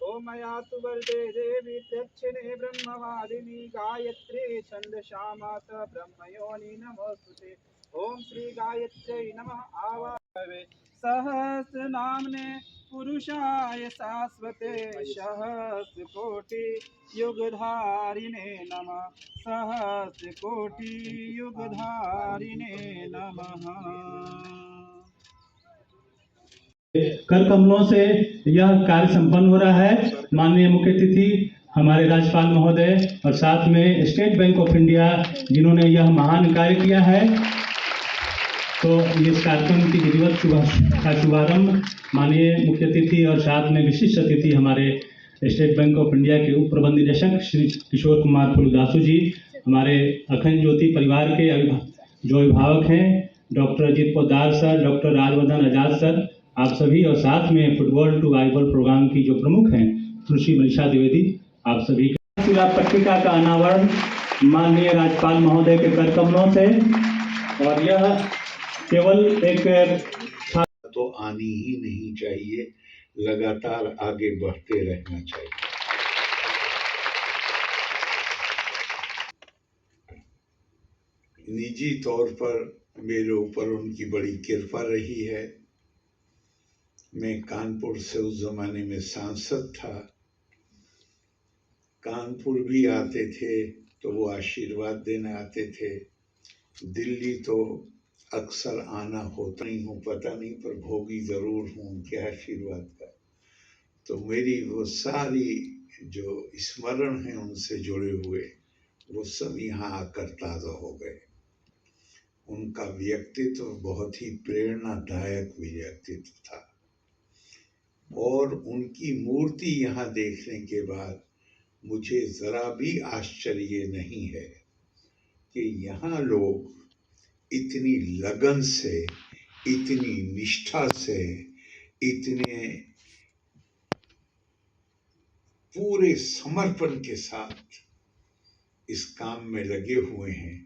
ओमयातु वरदे देवी दक्षिणे ब्रह्मवादिनी गायत्री छन्दसामास ब्रह्मयोनि नमोस्तुते। ओम श्री गायत्र्यै नमः। आवाहवे सहस्रनाम्ने पुरुषाय शाश्वते सहस्रकोटि युगधारिणे नमः। सहस्रकोटि युगधारिणे नमः। कर कमलों से यह कार्य संपन्न हो रहा है। माननीय मुख्य अतिथि हमारे राज्यपाल महोदय और साथ में स्टेट बैंक ऑफ इंडिया जिन्होंने यह महान कार्य किया है, तो इस कार्यक्रम की विधिवत का शुभारंभ माननीय मुख्य अतिथि और साथ में विशिष्ट अतिथि हमारे स्टेट बैंक ऑफ इंडिया के उप प्रबंध निदेशक श्री किशोर कुमार फुलदासु जी, हमारे अखंड ज्योति परिवार के जो अभिभावक हैं doctor Ajit Poddar sir, doctor Rajvardhan Azad sir, आप सभी, और साथ में फुटबॉल टू आईबॉल प्रोग्राम की जो प्रमुख हैं सुश्री मनीषा द्विवेदी, आप सभी का पत्रिका का अनावरण माननीय राज्यपाल महोदय के कर कमलों से, और यह केवल एक तो आनी ही नहीं चाहिए, लगातार आगे बढ़ते रहना चाहिए। निजी तौर पर मेरे ऊपर उनकी बड़ी कृपा रही है। मैं कानपुर से उस जमाने में सांसद था, कानपुर भी आते थे तो वो आशीर्वाद देने आते थे। दिल्ली तो अक्सर आना होता नहीं हूँ, पता नहीं, पर भोगी जरूर हूँ उनके आशीर्वाद का। तो मेरी वो सारी जो स्मरण है उनसे जुड़े हुए, वो सब यहाँ आकर ताज़ा हो गए। उनका व्यक्तित्व बहुत ही प्रेरणादायक व्यक्तित्व था, और उनकी मूर्ति यहाँ देखने के बाद मुझे जरा भी आश्चर्य नहीं है कि यहाँ लोग इतनी लगन से, इतनी निष्ठा से, इतने पूरे समर्पण के साथ इस काम में लगे हुए हैं।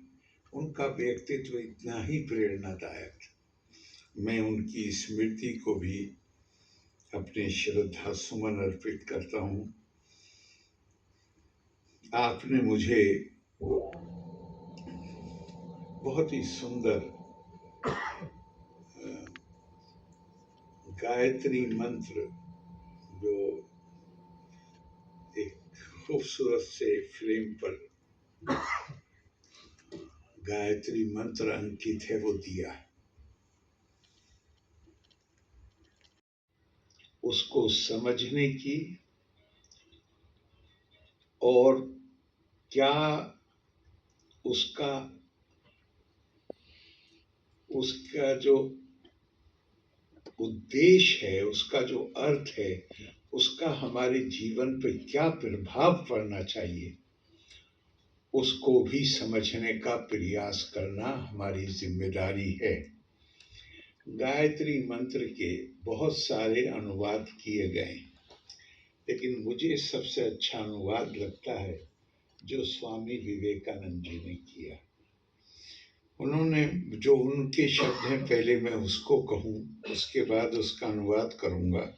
उनका व्यक्तित्व इतना ही प्रेरणादायक। मैं उनकी स्मृति को भी अपने श्रद्धा सुमन अर्पित करता हूँ। आपने मुझे बहुत ही सुंदर गायत्री मंत्र, जो एक खूबसूरत से फ्रेम पर गायत्री मंत्र अंकित है, वो दिया। उसको समझने की और क्या उसका जो उद्देश्य है, उसका जो अर्थ है, उसका हमारे जीवन पर क्या प्रभाव पड़ना चाहिए, उसको भी समझने का प्रयास करना हमारी जिम्मेदारी है। गायत्री मंत्र के बहुत सारे अनुवाद किए गए, लेकिन मुझे सबसे अच्छा अनुवाद लगता है जो स्वामी विवेकानंद जी ने किया। उन्होंने जो उनके शब्द हैं, पहले मैं उसको कहूँ, उसके बाद उसका अनुवाद करूँगा।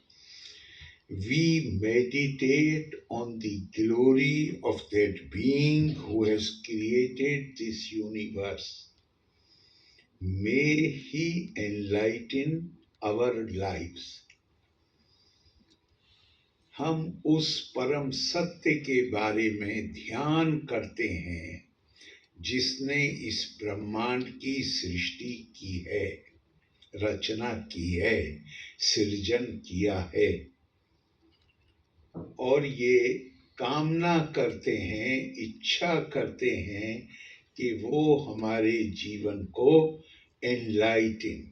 We meditate on the glory of that being who has created this universe. May he enlighten our lives. हम उस परम सत्य के बारे में ध्यान करते हैं जिसने इस ब्रह्मांड की सृष्टि की है, रचना की है, सृजन किया है, और ये कामना करते हैं, इच्छा करते हैं कि वो हमारे जीवन को एनलाइटन,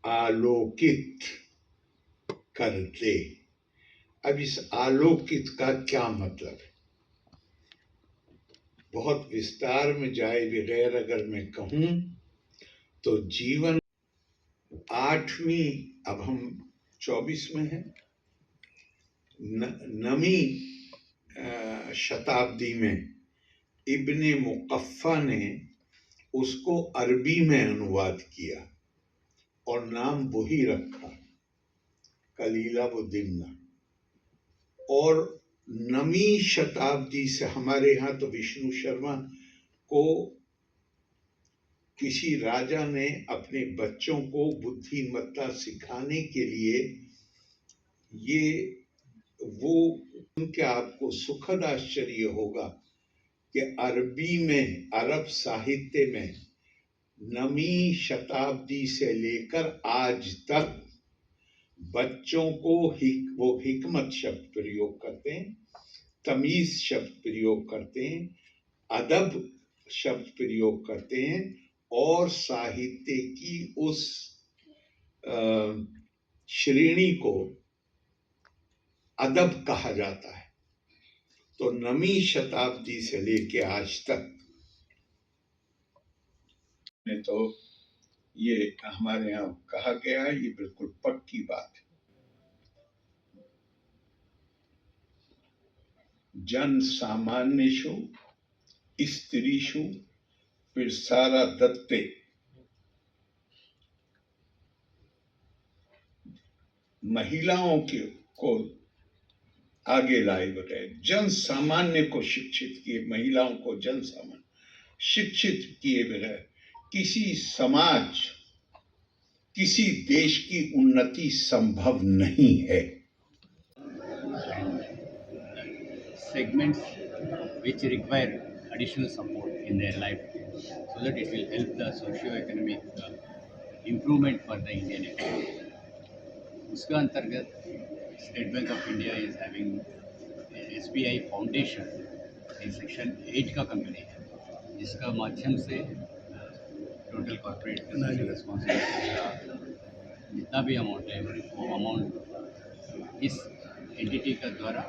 आलोकित कर दे। अब इस आलोकित का क्या मतलब है, बहुत विस्तार में जाए बगैर अगर मैं कहूँ तो जीवन 8वीं, अब हम 24 में हैं, नवीं शताब्दी में इब्ने मुकफ्फा ने उसको अरबी में अनुवाद किया और नाम वही रखा, कलीला व दिमना। और नवीं शताब्दी से हमारे यहाँ तो विष्णु शर्मा को किसी राजा ने अपने बच्चों को बुद्धिमत्ता सिखाने के लिए ये वो उनके आपको सुखद आश्चर्य होगा कि अरबी में, अरब साहित्य में नवीं शताब्दी से लेकर आज तक बच्चों को वो हिकमत शब्द प्रयोग करते हैं, तमीज शब्द प्रयोग करते हैं, अदब शब्द प्रयोग करते हैं और साहित्य की उस श्रेणी को अदब कहा जाता है। तो नवीं शताब्दी से लेके आज तक तो ये हमारे यहाँ कहा गया है, ये बिल्कुल पक्की बात है। जन सामान्येषु स्त्रीषु प्रसारा दत्ते, महिलाओं को आगे लाए बगैर जन सामान्य को शिक्षित किए, महिलाओं को जन सामान्य शिक्षित किए बगैर किसी समाज, किसी देश की उन्नति संभव नहीं है। Segments which require additional support in their life so that it will help the socio-economic improvement for the Indian economy. उसके अंतर्गत state bank of India is having SBI foundation, ये सेक्शन 8 का कंपनी है जिसका माध्यम से टोटल कॉर्पोरेट सोसाइटी रिस्पॉन्सिबिलिटी का जितना भी अमाउंट है वो अमाउंट इस एंटिटी का द्वारा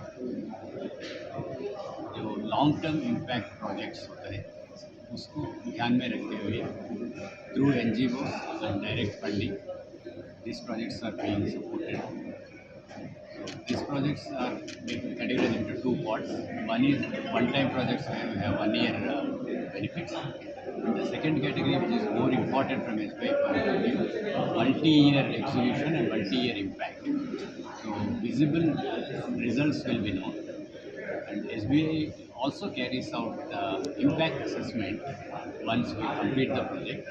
जो लॉन्ग टर्म इम्पैक्ट प्रोजेक्ट्स होते हैं उसको ध्यान में रखते हुए through NGOs and direct funding these projects are being supported. So these projects are being categorized into two parts. One is one-time projects where we have 1 year benefits. And the second category, which is more important from SBI point of view, multi-year execution and multi-year impact. So visible results will be known. And SBI also carries out the impact assessment once we complete the project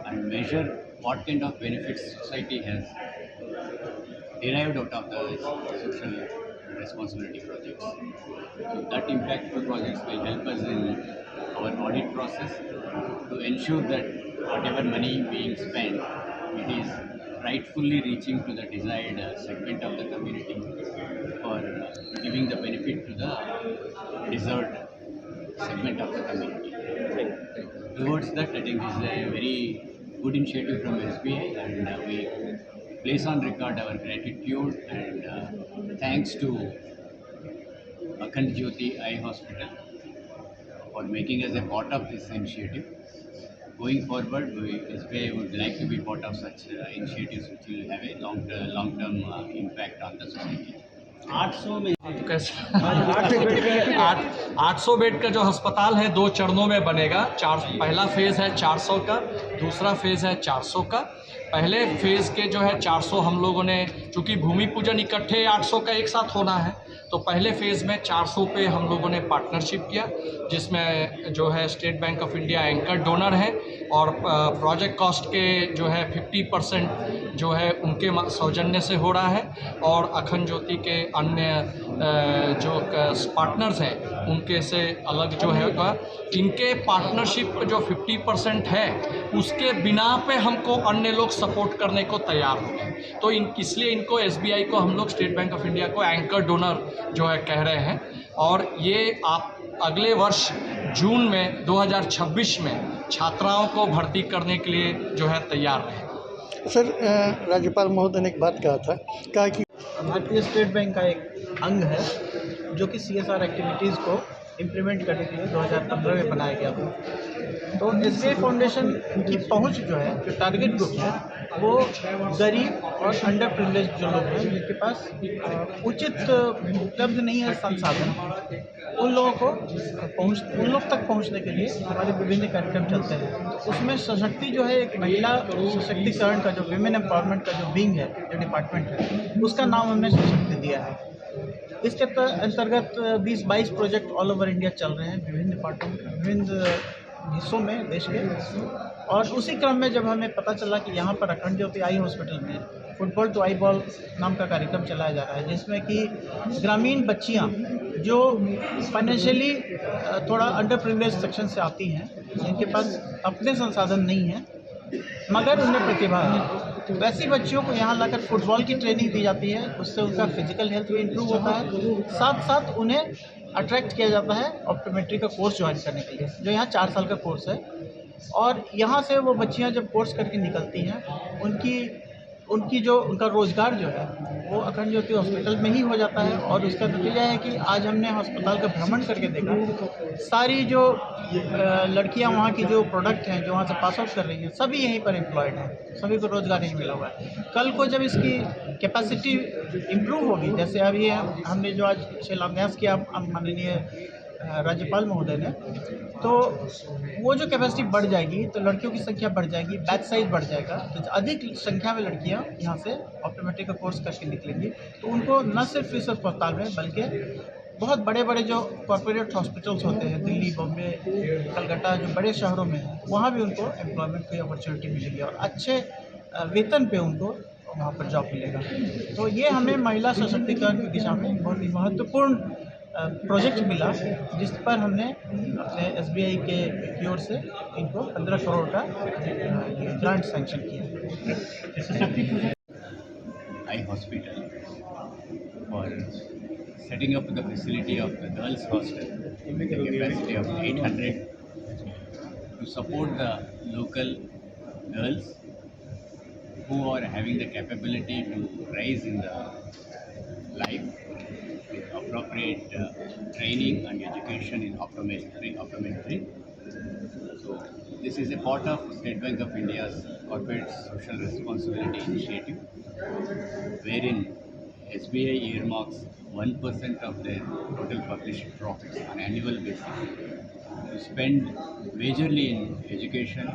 and measure what kind of benefits society has derived out of the social responsibility projects. So that impactful projects will help us in our audit process to ensure that whatever money being spent, it is rightfully reaching to the desired segment of the community for giving the benefit to the deserved segment of the community. Towards that, I think this is a very good initiative from SBI, and we place on record our gratitude and thanks to Akhand Jyoti Eye Hospital for making us a part of this initiative. Going forward, SBI would like to be part of such initiatives which will have a long-term impact on the society. 800 में कैसा 800 bed का जो अस्पताल है 2 चरणों में बनेगा। पहला फेज़ है 400 का, दूसरा फेज़ है 400 का। पहले फेज़ के जो है 400 हम लोगों ने, चूँकि भूमि पूजन इकट्ठे 800 का एक साथ होना है, तो पहले फेज़ में 400 पे हम लोगों ने पार्टनरशिप किया, जिसमें जो है state bank of India anchor donor है और प्रोजेक्ट कॉस्ट के जो है 50% जो है उनके सौजन्य से हो रहा है और अखंड ज्योति के अन्य जो पार्टनर्स हैं उनके से अलग जो है इनके पार्टनरशिप जो 50% है उसके बिना पे हमको अन्य लोग सपोर्ट करने को तैयार हो गए। तो इसलिए इनको SBI को हम लोग स्टेट बैंक ऑफ इंडिया को एंकर डोनर जो है कह रहे हैं और ये आप अगले वर्ष जून में 2026 में छात्राओं को भर्ती करने के लिए जो है तैयार रहे। सर, राज्यपाल महोदय ने एक बात कहा कि भारतीय स्टेट बैंक का एक अंग है जो कि CSR एक्टिविटीज़ को इम्प्लीमेंट करने के लिए 2015 में बनाया गया था। तो SBI फाउंडेशन की पहुंच जो है, जो टारगेट ग्रुप है, वो गरीब और अंडर प्रिविलेज जो लोग हैं जिनके पास उचित उपलब्ध नहीं है संसाधन, उन लोगों तक पहुंचने के लिए हमारे विभिन्न कार्यक्रम चलते हैं। तो उसमें सशक्ति जो है, एक महिला सशक्तिकरण का जो विमेन एम्पावरमेंट का जो विंग है, जो डिपार्टमेंट है, उसका नाम हमने सशक्ति दिया है। इसके अंतर्गत 20-22 प्रोजेक्ट ऑल ओवर इंडिया चल रहे हैं, विभिन्न पार्टों में, विभिन्न हिस्सों में देश के। और उसी क्रम में जब हमें पता चला कि यहाँ पर अखंड ज्योति आई हॉस्पिटल में फुटबॉल टू आई बॉल नाम का कार्यक्रम चलाया जा रहा है, जिसमें कि ग्रामीण बच्चियाँ जो फाइनेंशियली थोड़ा अंडर प्रिविलेज सेक्शन से आती हैं, जिनके पास अपने संसाधन नहीं हैं मगर उनमें प्रतिभा है, वैसी बच्चियों को यहाँ लाकर फुटबॉल की ट्रेनिंग दी जाती है। उससे उनका फिजिकल हेल्थ भी इम्प्रूव होता है, साथ साथ उन्हें अट्रैक्ट किया जाता है ऑप्टोमेट्री का कोर्स ज्वाइन करने के लिए, जो यहाँ 4 साल का कोर्स है। और यहाँ से वो बच्चियाँ जब कोर्स करके निकलती हैं, उनकी जो उनका रोज़गार जो है वो अखंड ज्योति हॉस्पिटल में ही हो जाता है। और उसका नतीजा है कि आज हमने अस्पताल का भ्रमण करके देखा, सारी जो लड़कियां वहाँ की जो प्रोडक्ट हैं जो वहाँ से पास आउट कर रही हैं, सभी यहीं पर एम्प्लॉयड हैं, सभी को रोज़गार यहीं मिला हुआ है। कल को जब इसकी कैपेसिटी इम्प्रूव होगी, जैसे अभी हमने जो आज शिलान्यास किया माननीय राज्यपाल महोदय ने, तो वो जो कैपेसिटी बढ़ जाएगी तो लड़कियों की संख्या बढ़ जाएगी, बैच साइज बढ़ जाएगा, तो अधिक संख्या में लड़कियां यहाँ से ऑप्टोमेट्री का कोर्स करके निकलेंगी। तो उनको न सिर्फ इस अस्पताल में बल्कि बहुत बड़े बड़े जो कॉर्पोरेट हॉस्पिटल्स होते हैं, दिल्ली, बॉम्बे, कलकत्ता, जो बड़े शहरों में हैं, वहाँ भी उनको एम्प्लॉयमेंट की अपॉर्चुनिटी मिलेगी और अच्छे वेतन पे उनको वहाँ पर जॉब मिलेगा। तो ये हमें महिला सशक्तिकरण की दिशा में बहुत ही महत्वपूर्ण प्रोजेक्ट मिला, जिस पर हमने अपने SBI की ओर से इनको 15 करोड़ का ग्रांट सैंक्शन किया। Eye hospital for setting up the facility of the girls hostel with a capacity of 800 to support the local girls who are having the capability to rise in the life with appropriate training and education in optometry. So this is a part of State Bank of India's corporate social responsibility initiative, wherein SBI earmarks 1% of their total published profits on annual basis to spend majorly in education